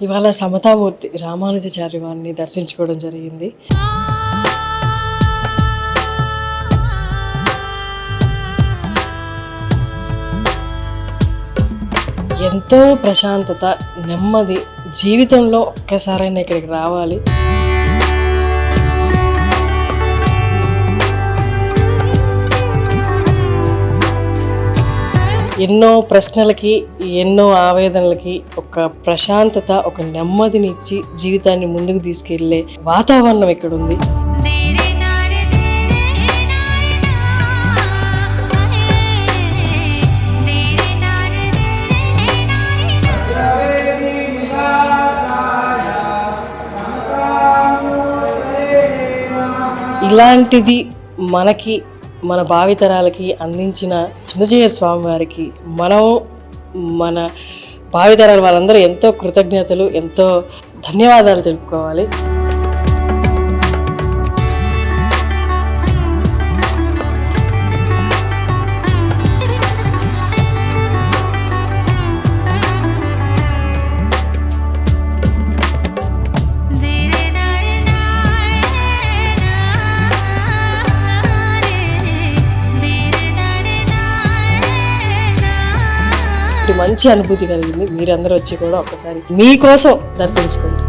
ఇవాళ సమతామూర్తి రామానుజాచార్య వారిని దర్శించుకోవడం జరిగింది. ఎంతో ప్రశాంతత, నెమ్మది. జీవితంలో ఒక్కసారైనా ఇక్కడికి రావాలి. ఎన్నో ప్రశ్నలకి, ఎన్నో ఆవేదనలకి ఒక ప్రశాంతత, ఒక నెమ్మదినిచ్చి జీవితాన్ని ముందుకు తీసుకెళ్లే వాతావరణం ఇక్కడ ఉంది. ఇలాంటిది మనకి, మన భావితరాలకి అందించిన చిన్నజీయర్ స్వామి వారికి మనం, మన భావితరాల వాళ్ళందరూ ఎంతో కృతజ్ఞతలు, ఎంతో ధన్యవాదాలు తెలుపుకోవాలి. మంచి అనుభూతి కలిగింది. మీరందరూ వచ్చి కూడా ఒక్కసారి మీకోసం దర్శించుకోండి.